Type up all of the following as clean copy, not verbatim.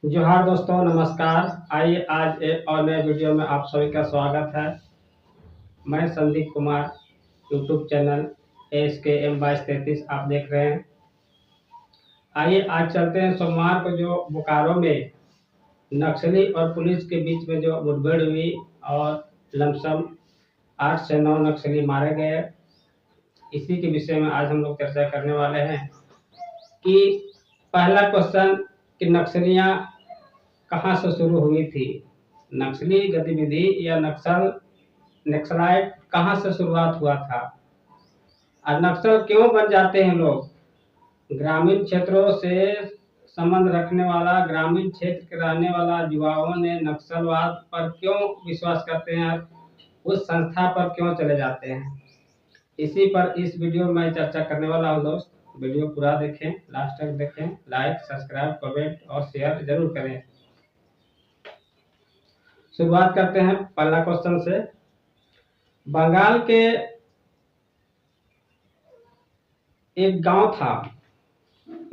जोहार दोस्तों, नमस्कार। आइए आज एक और नए वीडियो में आप सभी का स्वागत है। मैं Sandeep Kumar, YouTube channel ASKM2233 आप देख रहे हैं। आइए आज चलते हैं सोमवार को जो बोकारो में नक्सली और पुलिस के बीच में जो मुठभेड़ हुई और लमसम 8 से 9 नक्सली मारे गए। इसी के विषय में आज हम लोग चर्चा करने वाले हैं कि पहला क्वेश्चन कि नक्सलियाँ कहाँ से शुरू हुई थी। नक्सली गतिविधि या नक्सलाइट कहाँ से शुरुआत हुआ था और नक्सल क्यों बन जाते हैं लोग। ग्रामीण क्षेत्रों से संबंध रखने वाला, ग्रामीण क्षेत्र के रहने वाला युवाओं ने नक्सलवाद पर क्यों विश्वास करते हैं, उस संस्था पर क्यों चले जाते हैं, इसी पर इस वीडियो में चर्चा करने वाला हूँ। दोस्त, वीडियो पूरा देखें, लास्ट तक देखें, लाइक सब्सक्राइब कमेंट और शेयर जरूर करें। शुरुआत करते हैं पहला क्वेश्चन से। बंगाल के एक गांव था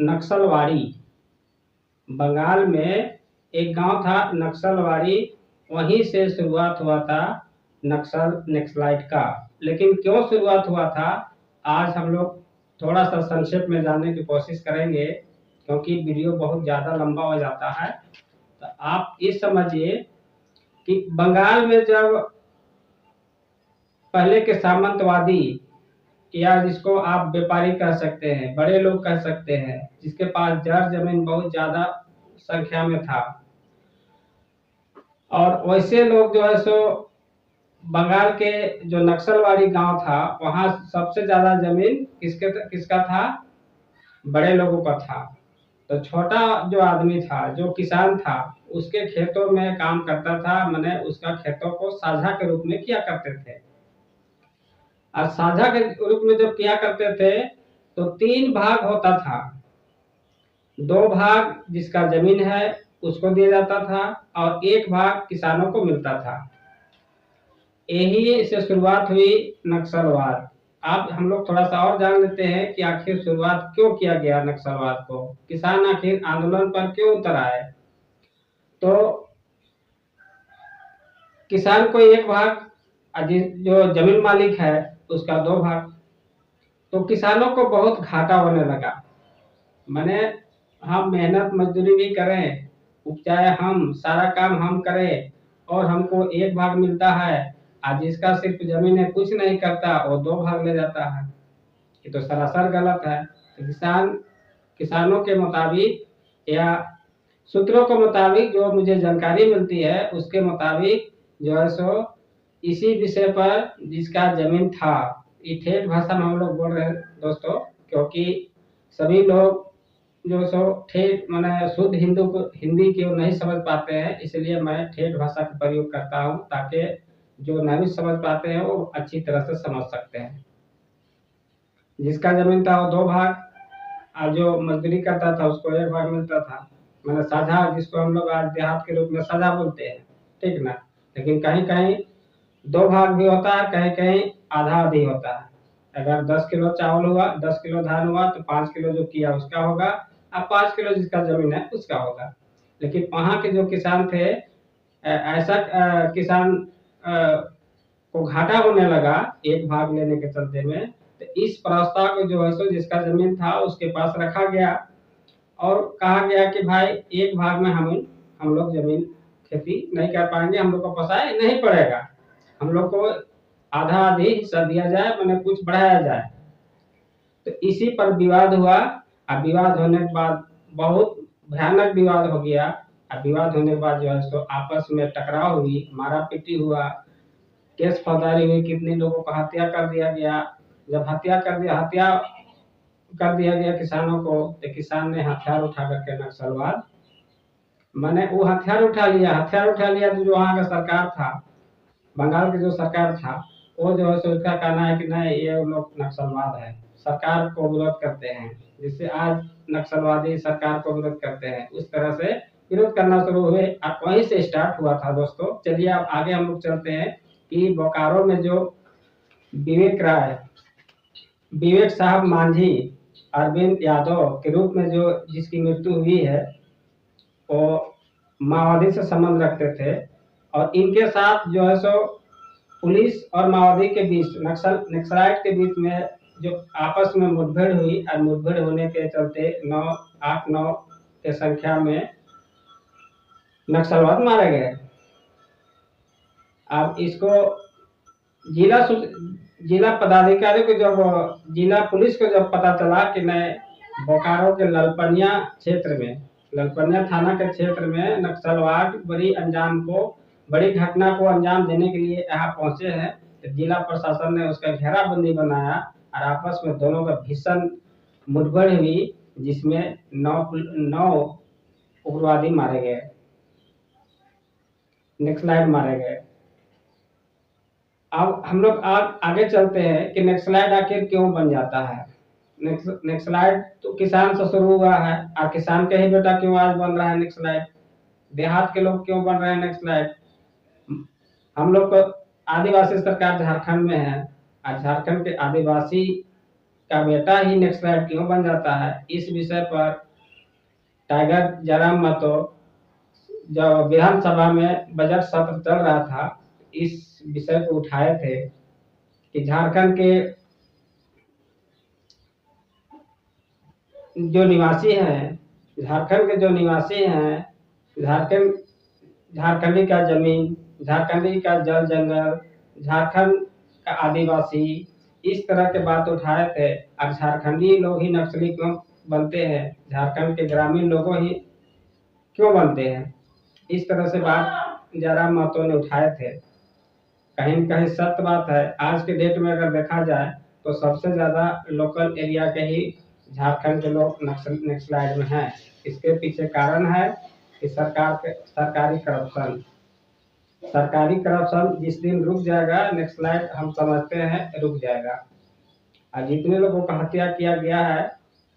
नक्सलवाड़ी। बंगाल में एक गांव था नक्सलवाड़ी, वहीं से शुरुआत हुआ था नक्सलाइट का। लेकिन क्यों शुरुआत हुआ था, आज हम लोग थोड़ा सा संक्षेप में जानने की कोशिश करेंगे, क्योंकि वीडियो बहुत ज़्यादा लंबा हो जाता है। तो आप ये समझिए कि बंगाल में जब पहले के सामंतवादी, या जिसको आप व्यापारी कह सकते हैं, बड़े लोग कह सकते हैं, जिसके पास जर जमीन बहुत ज्यादा संख्या में था, और वैसे लोग जो है सो बंगाल के जो नक्सलवाड़ी गांव था, वहां सबसे ज्यादा जमीन किसका था, बड़े लोगों का था। तो छोटा जो आदमी था, जो किसान था, उसके खेतों में काम करता था, मैंने उसका खेतों को साझा के रूप में किया करते थे। और साझा के रूप में जब किया करते थे तो 3 भाग होता था। 2 भाग जिसका जमीन है उसको दिया जाता था और 1 भाग किसानों को मिलता था। यही से शुरुआत हुई नक्सलवाद। अब हम लोग थोड़ा सा और जान लेते हैं कि आखिर शुरुआत क्यों किया गया नक्सलवाद को, किसान आखिर आंदोलन पर क्यों उतर आए। तो किसान को 1 भाग, जो जमीन मालिक है उसका 2 भाग। तो किसानों को बहुत घाटा होने लगा। मैंने हम मेहनत मजदूरी भी करें, चाहे हम सारा काम हम करें, और हमको 1 भाग मिलता है, आज जिसका सिर्फ जमीन है कुछ नहीं करता, वो 2 भाग ले जाता है। ये तो सरासर गलत है। तो किसानों के मुताबिक या सूत्रों के मुताबिक जो मुझे जानकारी मिलती है, उसके मुताबिक जो है सो इसी विषय पर जिसका जमीन था, ये ठेठ भाषा में हम लोग बोल रहे हैं दोस्तों, क्योंकि सभी लोग जो सो ठेठ माने शुद्ध हिंदी क्यों नहीं समझ पाते हैं, इसलिए मैं ठेठ भाषा का प्रयोग करता हूँ, ताकि जो नहीं समझ पाते हैं वो अच्छी तरह से समझ सकते हैं। जिसका जमीन था वो 2 भाग, और जो मजदूरी करता था उसको 1 भाग मिलता था। मैंने साझा, जिसको हम लोग आज देहात के रूप में साझा बोलते हैं, ठीक ना। लेकिन कहीं कहीं 2 भाग भी होता है, कहीं कहीं आधा आधी होता है। अगर 10 किलो चावल हुआ, 10 किलो धान हुआ, तो 5 किलो जो किया उसका होगा, अब 5 किलो जिसका जमीन है उसका होगा। लेकिन वहां के जो किसान थे, ऐसा किसान को घाटा होने लगा 1 भाग लेने के चलते में। तो इस प्रस्ताव को जो है सो जिसका जमीन था उसके पास रखा गया और कहा गया कि भाई 1 भाग में हम लोग जमीन खेती नहीं कर पाएंगे, हम लोग को पोसाए नहीं पड़ेगा, हम लोग को आधा आधी हिस्सा दिया जाए, मैंने कुछ बढ़ाया जाए। तो इसी पर विवाद हुआ, और विवाद होने के बाद बहुत भयानक विवाद हो गया। और विवाद होने के बाद जो है सो आपस में टकराव हुई, मारा पीटी हुआ, केस फौजदारी हुई, कितने लोगों को हत्या कर दिया गया। जब हत्या कर दिया गया किसानों को, तो किसान ने हथियार उठा करके नक्सलवाद, मैंने वो हथियार उठा लिया। तो जो वहाँ का सरकार था, बंगाल की जो सरकार था, वो जो है सो उसका कहना है कि नहीं, ये लोग नक्सलवाद है, सरकार को विरोध करते हैं। जिससे आज नक्सलवादी सरकार को विरोध करते हैं, उस तरह से विरोध करना शुरू हुए, और वहीं से स्टार्ट हुआ था दोस्तों। चलिए अब आगे हम लोग चलते हैं कि बोकारो में जो विवेक साहब मांझी, अरविंद यादव के रूप में जो जिसकी मृत्यु हुई है, वो माओवादी से संबंध रखते थे और इनके साथ जो है सो पुलिस और माओवादी के बीच नक्सलाइट के बीच में जो आपस में मुठभेड़ हुई और मुठभेड़ होने के चलते 8-9 के संख्या में नक्सलवाद मारे गए। अब इसको जिला जिला पदाधिकारी को जब जिला पुलिस को जब पता चला कि नए बोकारो के ललपनिया क्षेत्र में, ललपनिया थाना के क्षेत्र में नक्सलवाद बड़ी घटना को अंजाम देने के लिए यहाँ पहुंचे हैं, तो जिला प्रशासन ने उसका घेराबंदी बनाया और आपस में दोनों का भीषण मुठभेड़ हुई, जिसमें 9 उग्रवादी मारे गए, नक्सलाइट मारे गए। अब हम लोग आगे चलते हैं कि नक्सलाइट आखिर क्यों बन जाता है। नक्सलाइट तो किसान से शुरू हुआ है और किसान के ही बेटा क्यों आज बन रहा है नक्सलाइट, देहात के लोग क्यों बन रहे हैं नक्सलाइट। हम लोग को आदिवासी सरकार झारखंड में है और झारखंड के आदिवासी का बेटा ही नक्सलाइट क्यों बन जाता है, इस विषय पर टाइगर जयराम महतो जब विधानसभा में बजट सत्र चल रहा था इस विषय को उठाए थे कि झारखंड के जो निवासी हैं, झारखंडी का जमीन, झारखंडी का जल जंगल, झारखंड का आदिवासी, इस तरह के बात उठाए थे। और झारखंडी लोग ही नक्सली क्यों बनते हैं, झारखंड के ग्रामीण लोगों ही क्यों बनते हैं, इस तरह से बात जयराम महतो ने उठाए थे। कहीं न कहीं सत्य बात है। आज के डेट में अगर देखा जाए तो सबसे ज्यादा लोकल एरिया के ही झारखंड के लोग नक्सलाइट में हैं। इसके पीछे कारण है कि सरकारी करप्शन जिस दिन रुक जाएगा नक्सलाइट हम समझते हैं रुक जाएगा। और जितने लोगों का हत्या किया गया है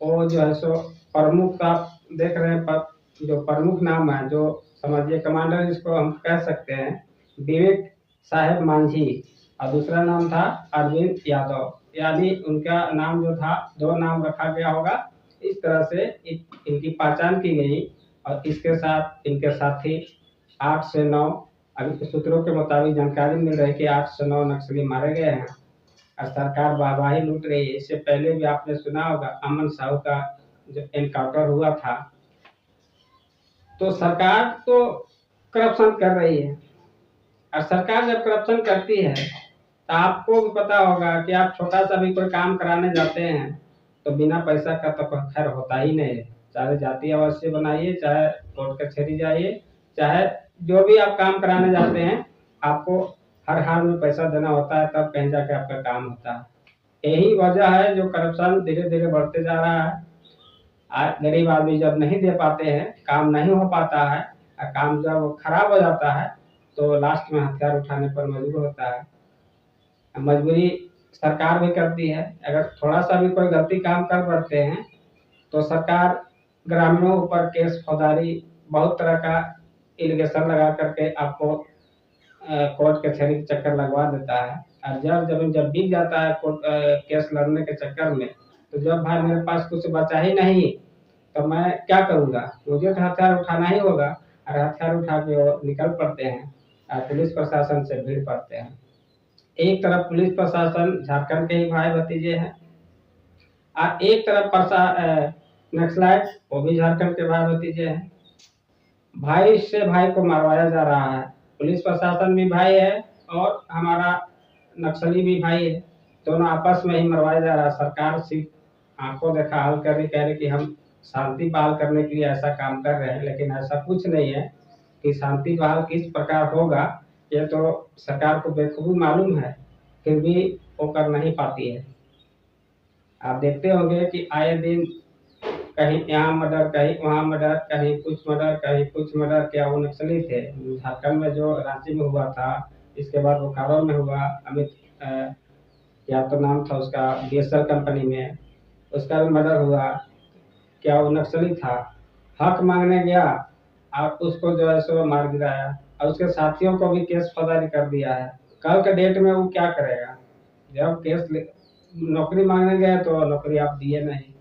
वो जो है सो प्रमुख का देख रहे हैं, जो प्रमुख नाम है, जो समझिए कमांडर जिसको हम कह सकते हैं, विवेक साहेब मांझी, और दूसरा नाम था अरविंद यादव, यानी उनका नाम जो था 2 नाम रखा गया होगा। इस तरह से इनकी पहचान की गई और इसके साथ इनके साथी 8 से 9, अभी सूत्रों के मुताबिक जानकारी मिल रही है कि 8 से 9 नक्सली मारे गए हैं और सरकार वाहवाही लूट रही है। इससे पहले भी आपने सुना होगा अमन साहू का जो एनकाउंटर हुआ था। तो सरकार तो करप्शन कर रही है और सरकार जब करप्शन करती है तो आपको भी पता होगा कि आप छोटा सा भी कोई काम कराने जाते हैं तो बिना पैसा का तो खैर होता ही नहीं है। चाहे जाति अवश्य बनाइए, चाहे कोर्ट कचहरी जाइए, चाहे जो भी आप काम कराने जाते हैं, आपको हर हाल में पैसा देना होता है, तब कहीं जाके आपका काम होता है। यही वजह है जो करप्शन धीरे धीरे बढ़ते जा रहा है। गरीब आदमी जब नहीं दे पाते हैं, काम नहीं हो पाता है, काम जब खराब हो जाता है तो लास्ट में हथियार उठाने पर मजबूर होता है। मजबूरी सरकार भी करती है। अगर थोड़ा सा भी कोई गलती काम कर बैठते हैं तो सरकार ग्रामीणों ऊपर केस फौजदारी बहुत तरह का एलिगेशन लगा करके आपको कोर्ट कचहरी के चक्कर लगवा देता है। और जब बिक जाता है कोर्ट केस लड़ने के चक्कर में, तो जब भाई मेरे पास कुछ बचा ही नहीं तो मैं क्या करूँगा, मुझे तो हथियार उठाना ही होगा। और हथियार उठा के वो निकल पड़ते हैं और पुलिस प्रशासन से भिड़ पड़ते हैं। एक तरफ पुलिस प्रशासन झारखंड के ही भाई भतीजे हैं और एक तरफ नक्सलाइट वो भी झारखंड के भाई भतीजे हैं। भाई से भाई को मरवाया जा रहा है। पुलिस प्रशासन भी भाई है और हमारा नक्सली भी भाई है, दोनों आपस में ही मरवाया जा रहा है। सरकार सिर्फ आंखों देखा हाल कर रही, कह रही कि हम शांति बहाल करने के लिए ऐसा काम कर रहे हैं, लेकिन ऐसा कुछ नहीं है कि शांति बहाल किस प्रकार होगा ये तो सरकार को बेखूबी मालूम है, फिर भी वो कर नहीं पाती है। आप देखते होंगे कि आए दिन कहीं यहाँ मर्डर, कहीं वहाँ मर्डर, कहीं कुछ मर्डर, कहीं कुछ मर्डर। क्या वो नक्सली थे? झारखंड में जो रांची में हुआ था, इसके बाद बोकारो में हुआ, क्या तो नाम था उसका, बीएसएल कंपनी में, उसका भी मर्डर हुआ। क्या वो नक्सली था? हक मांगने गया और उसको जो है सो मार गिराया और उसके साथियों को भी केस फौजदारी कर दिया है। कल के डेट में वो क्या करेगा? जब नौकरी मांगने गए तो नौकरी आप दिए नहीं,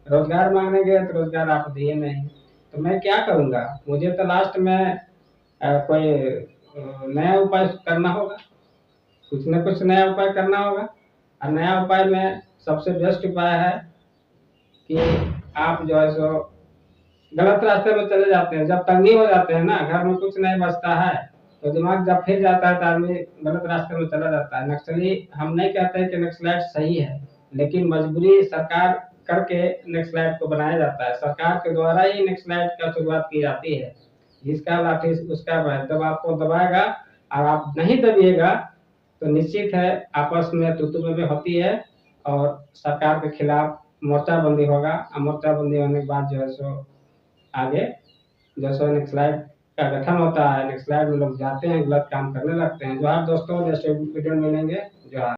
रोजगार मांगने गए तो रोजगार आप दिए नहीं, तो मैं क्या करूँगा? मुझे तो लास्ट में कोई नया उपाय करना होगा, कुछ न कुछ नया उपाय करना होगा। और नया उपाय में सबसे बेस्ट उपाय है कि आप जो है सो गलत रास्ते में चले जाते हैं, जब तंगी हो जाते हैं ना, घर में कुछ नहीं बचता है, तो दिमाग जब फिर जाता है तो आदमी गलत रास्ते में चला जाता है। नक्सली, हम नहीं कहते हैं कि नक्सलाइट सही है, लेकिन मजबूरी सरकार करके नक्सलाइट को बनाया जाता है। सरकार के द्वारा ही नक्सलाइट का शुरुआत की जाती है। जिसका लाठी उसका भय, जब आपको दबाएगा और आप नहीं दबिएगा तो निश्चित है आपस में तू-तू में होती है और सरकार के खिलाफ मोर्चाबंदी होगा। और मोर्चाबंदी होने के बाद जो है सो आगे जैसे नक्सलाइट का गठन होता है, नक्सलाइट में लोग जाते हैं, गलत काम करने लगते हैं। जोहार दोस्तों, नेक्स्ट वीडियो में मिलेंगे। जोहार।